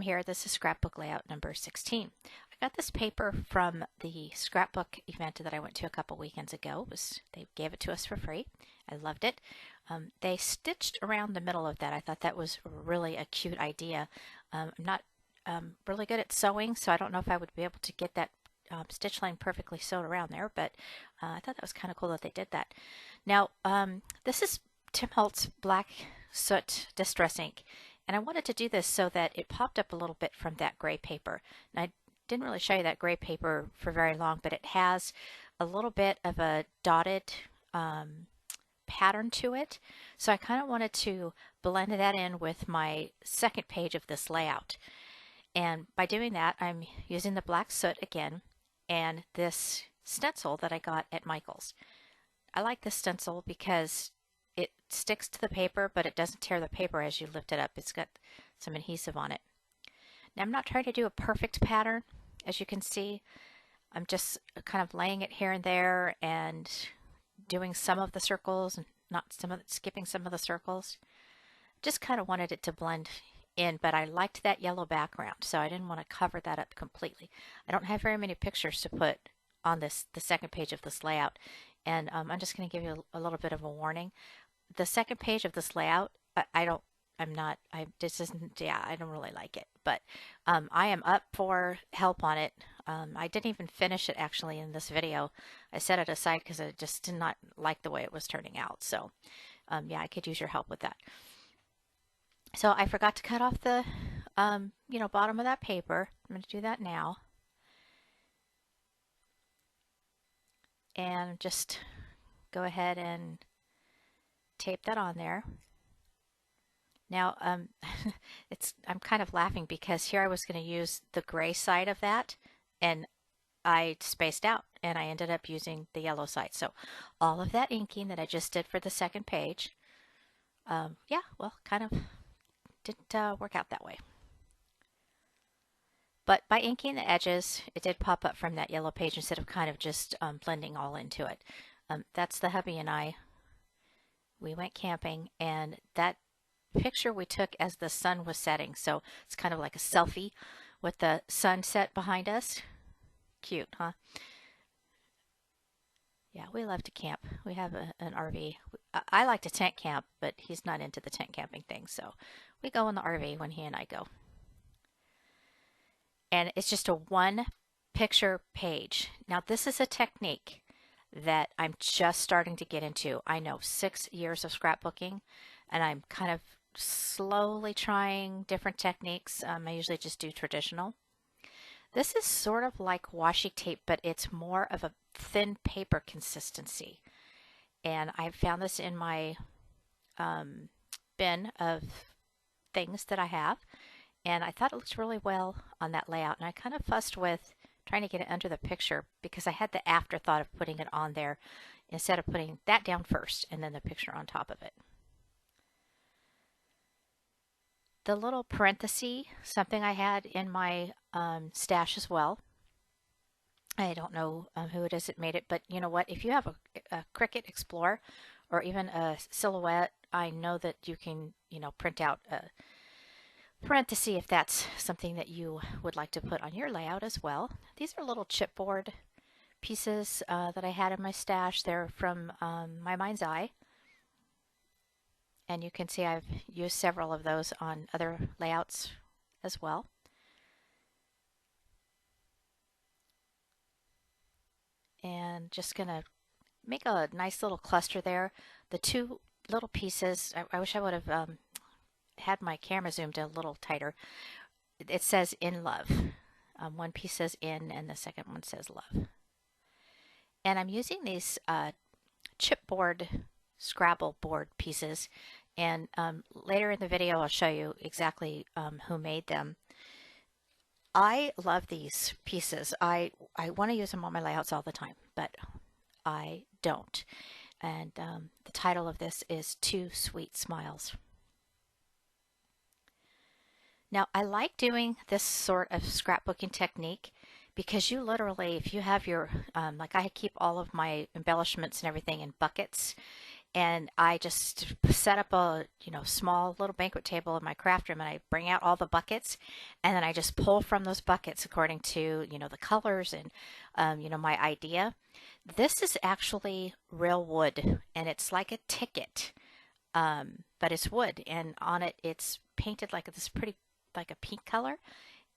I'm here. This is scrapbook layout number 16. I got this paper from the scrapbook event that I went to a couple weekends ago. They gave it to us for free. I loved it. They stitched around the middle of that. I thought that was really a cute idea. I'm not really good at sewing, so I don't know if I would be able to get that stitch line perfectly sewed around there, but I thought that was kind of cool that they did that. Now, this is Tim Holtz Black Soot Distress Ink. And I wanted to do this so that it popped up a little bit from that gray paper. And I didn't really show you that gray paper for very long, but it has a little bit of a dotted pattern to it. So I kind of wanted to blend that in with my second page of this layout. And by doing that, I'm using the black soot again and this stencil that I got at Michael's. I like this stencil because it sticks to the paper, but it doesn't tear the paper as you lift it up. It's got some adhesive on it. Now I'm not trying to do a perfect pattern. As you can see, I'm just kind of laying it here and there and doing some of the circles and skipping some of the circles. Just kind of wanted it to blend in, but I liked that yellow background, so I didn't want to cover that up completely. I don't have very many pictures to put on the second page of this layout, and I'm just going to give you a little bit of a warning. The second page of this layout, I don't really like it, but I am up for help on it. I didn't even finish it actually in this video. I set it aside because I just did not like the way it was turning out. So yeah, I could use your help with that. So I forgot to cut off the bottom of that paper. I'm going to do that now. And just go ahead and tape that on there. Now, I'm kind of laughing because here I was going to use the gray side of that, and I spaced out, and I ended up using the yellow side. So all of that inking that I just did for the second page, yeah, well, kind of didn't work out that way. But by inking the edges, it did pop up from that yellow page instead of kind of just blending all into it. That's the hubby and I. We went camping, and that picture we took as the sun was setting. So it's kind of like a selfie with the sunset behind us. Cute, huh? Yeah, we love to camp. We have an RV. I like to tent camp, but he's not into the tent camping thing. So we go in the RV when he and I go. And it's just a one picture page. Now this is a technique that I'm just starting to get into. I know 6 years of scrapbooking, and I'm kind of slowly trying different techniques. I usually just do traditional. This is sort of like washi tape, but it's more of a thin paper consistency. And I found this in my bin of things that I have, and I thought it looked really well on that layout. And I kind of fussed with trying to get it under the picture because I had the afterthought of putting it on there instead of putting that down first and then the picture on top of it. The little parenthesis, something I had in my stash as well. I don't know who it is that made it, but you know what? If you have a Cricut Explorer or even a Silhouette, I know that you can, print out a parenthesis if that's something that you would like to put on your layout as well. These are little chipboard pieces that I had in my stash. They're from my Mind's Eye. And you can see I've used several of those on other layouts as well. And just going to make a nice little cluster there. The two little pieces, I wish I would have had my camera zoomed a little tighter. It says in love. One piece says in and the second one says love. And I'm using these chipboard Scrabble board pieces, and later in the video I'll show you exactly who made them. I love these pieces. I want to use them on my layouts all the time, but I don't. And the title of this is Two Sweet Smiles. Now I like doing this sort of scrapbooking technique because you literally, if you have your, like I keep all of my embellishments and everything in buckets, And I just set up a small little banquet table in my craft room, and I bring out all the buckets, and then I just pull from those buckets according to the colors and my idea. This is actually real wood, and it's like a ticket, but it's wood, and on it it's painted like this pretty, like a pink color,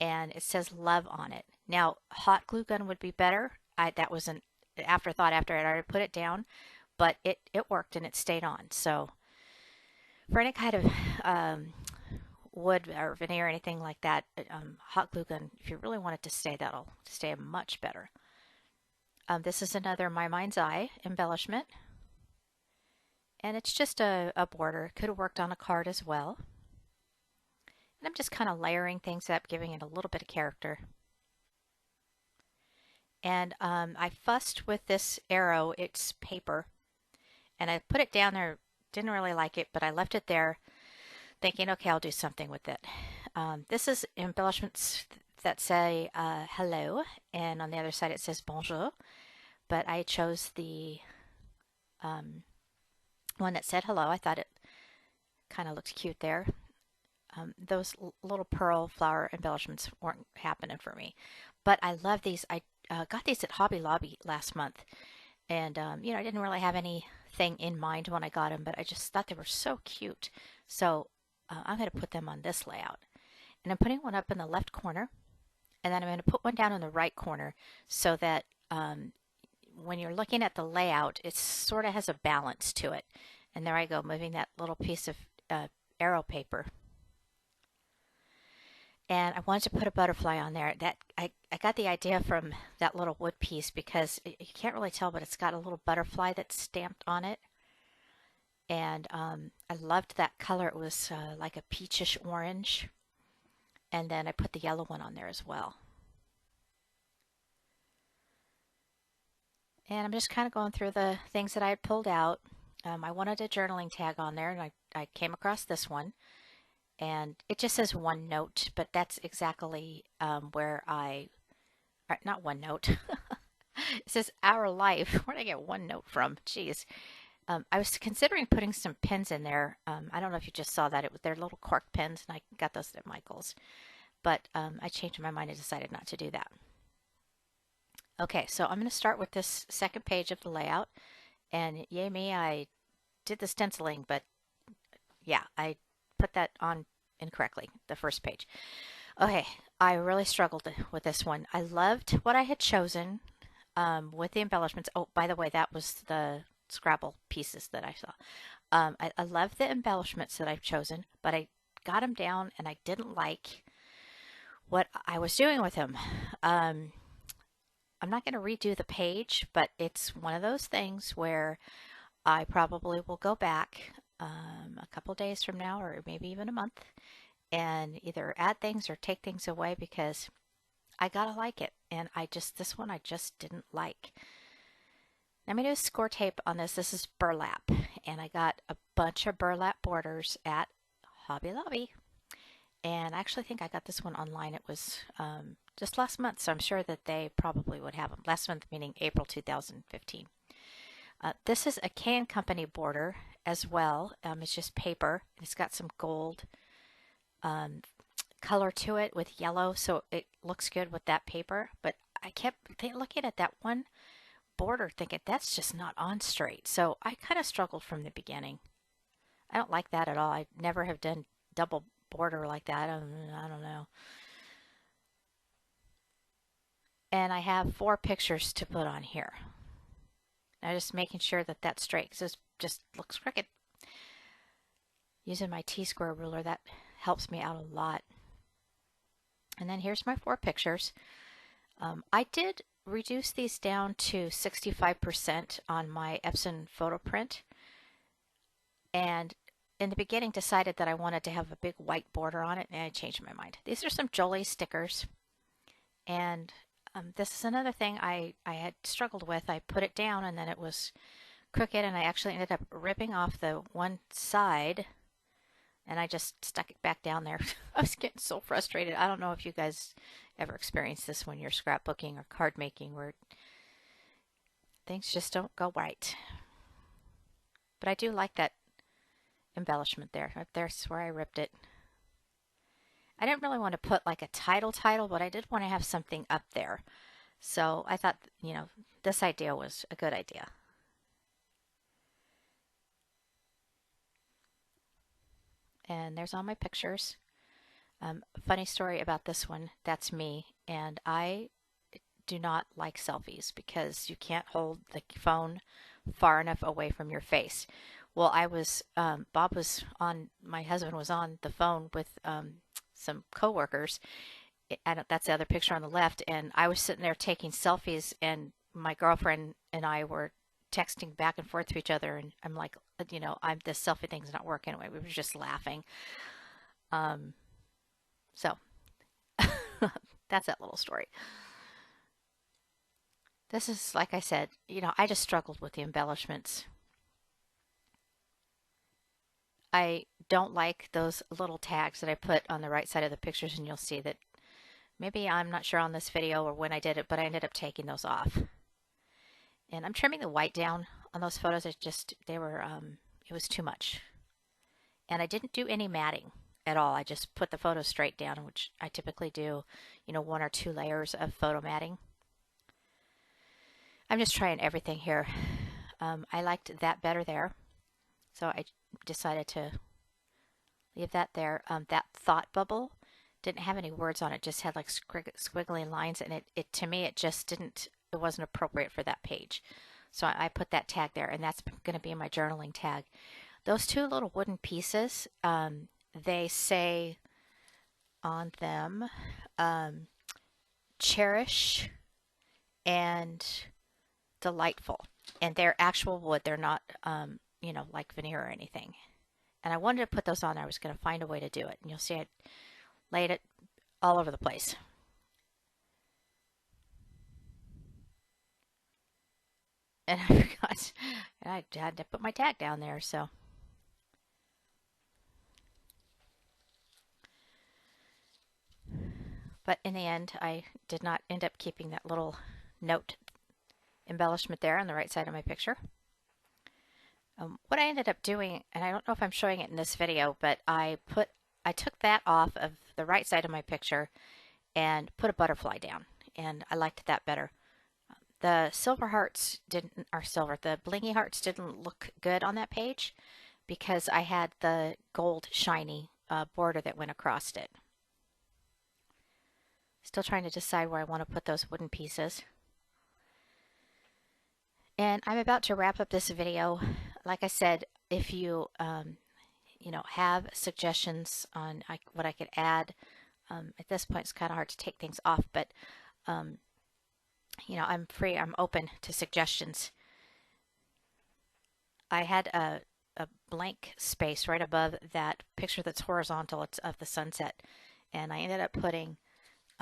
and it says love on it. Now, hot glue gun would be better. That was an afterthought after I'd already put it down, but it worked and it stayed on. So for any kind of wood or veneer or anything like that, hot glue gun, if you really want it to stay, that'll stay much better. This is another My Mind's Eye embellishment, and it's just a border. It could have worked on a card as well. And I'm just kind of layering things up, giving it a little bit of character. And I fussed with this arrow. It's paper, and I put it down there. Didn't really like it, but I left it there thinking, okay, I'll do something with it. This is embellishments that say hello, and on the other side it says bonjour, but I chose the one that said hello. I thought it kind of looked cute there. Those little pearl flower embellishments weren't happening for me, but I love these. I got these at Hobby Lobby last month, and I didn't really have anything in mind when I got them, but I just thought they were so cute. So I'm going to put them on this layout, and I'm putting one up in the left corner, and then I'm going to put one down in the right corner so that when you're looking at the layout, it sort of has a balance to it. And there I go, moving that little piece of arrow paper. And I wanted to put a butterfly on there. That I got the idea from that little wood piece because you can't really tell, but it's got a little butterfly that's stamped on it. And I loved that color. It was like a peachish orange. And then I put the yellow one on there as well. And I'm just kind of going through the things that I had pulled out. I wanted a journaling tag on there, and I came across this one. And it just says OneNote, but that's exactly where not OneNote. It says Our Life. Where did I get OneNote from? Jeez. I was considering putting some pens in there. I don't know if you just saw that. They're little cork pens, and I got those at Michael's. But I changed my mind and decided not to do that. Okay, so I'm going to start with this second page of the layout. And yay me, I did the stenciling, but yeah, I put that on incorrectly, the first page. Okay, I really struggled with this one. I loved what I had chosen with the embellishments. Oh, by the way, that was the Scrabble pieces that I saw. I love the embellishments that I've chosen, but I got them down and I didn't like what I was doing with them. I'm not going to redo the page, but it's one of those things where I probably will go back a couple days from now, or maybe even a month, and either add things or take things away because I gotta like it. And this one I just didn't like. I'm going to do score tape on this. This is burlap, and I got a bunch of burlap borders at Hobby Lobby. And I actually think I got this one online. It was just last month, so I'm sure that they probably would have them. Last month meaning April 2015. This is a K & Company border as well. It's just paper. It's got some gold color to it with yellow, so it looks good with that paper. But I kept looking at that one border thinking, that's just not on straight. So I kind of struggled from the beginning. I don't like that at all. I never have done double border like that. I don't know. And I have 4 pictures to put on here. Now just making sure that that's straight because this just looks crooked. Using my T-square ruler, that helps me out a lot. And then here's my 4 pictures. I did reduce these down to 65% on my Epson photo print. And in the beginning decided that I wanted to have a big white border on it, and I changed my mind. These are some Jolie stickers. And this is another thing I had struggled with. I put it down and then it was crooked, and I actually ended up ripping off the one side, and I just stuck it back down there. I was getting so frustrated. I don't know if you guys ever experienced this when you're scrapbooking or card making, where things just don't go right. But I do like that embellishment there. Right there's where I ripped it. I didn't really want to put like a title, but I did want to have something up there. So I thought, you know, this idea was a good idea. And there's all my pictures. Funny story about this one, that's me. And I do not like selfies because you can't hold the phone far enough away from your face. Well, Bob was on, my husband was on the phone with some coworkers. That's the other picture on the left. And I was sitting there taking selfies, and my girlfriend and I were texting back and forth to each other. And I'm like, you know, this selfie thing's not working anyway. We were just laughing. So that's that little story. This is, like I said, you know, I just struggled with the embellishments. I don't like those little tags that I put on the right side of the pictures, and you'll see that maybe I'm not sure on this video or when I did it, but I ended up taking those off. And I'm trimming the white down on those photos. It was too much. And I didn't do any matting at all. I just put the photos straight down, which I typically do, you know, 1 or 2 layers of photo matting. I'm just trying everything here. I liked that better there, so I decided to leave that there. That thought bubble didn't have any words on it, just had like squiggly lines, and it to me it just didn't, it wasn't appropriate for that page. So I put that tag there, and that's going to be my journaling tag. Those 2 little wooden pieces, they say on them, cherish and delightful, and they're actual wood. They're not, you know, like veneer or anything. And I wanted to put those on there. I was going to find a way to do it, and you'll see I laid it all over the place. And I forgot, I had to put my tag down there, so. But in the end, I did not end up keeping that little note embellishment there on the right side of my picture. What I ended up doing, and I don't know if I'm showing it in this video, but I took that off of the right side of my picture and put a butterfly down, and I liked that better. The silver hearts didn't, or silver, the blingy hearts didn't look good on that page because I had the gold shiny border that went across it. Still trying to decide where I want to put those wooden pieces. And I'm about to wrap up this video. Like I said, if you, you know, have suggestions on what I could add, at this point it's kind of hard to take things off, but, you know, I'm free, I'm open to suggestions. I had a blank space right above that picture that's horizontal. It's of the sunset, and I ended up putting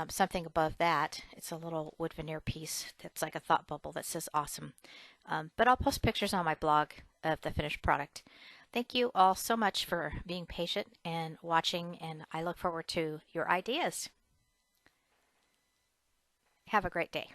something above that. It's a little wood veneer piece that's like a thought bubble that says awesome. But I'll post pictures on my blog of the finished product. Thank you all so much for being patient and watching, and I look forward to your ideas. Have a great day.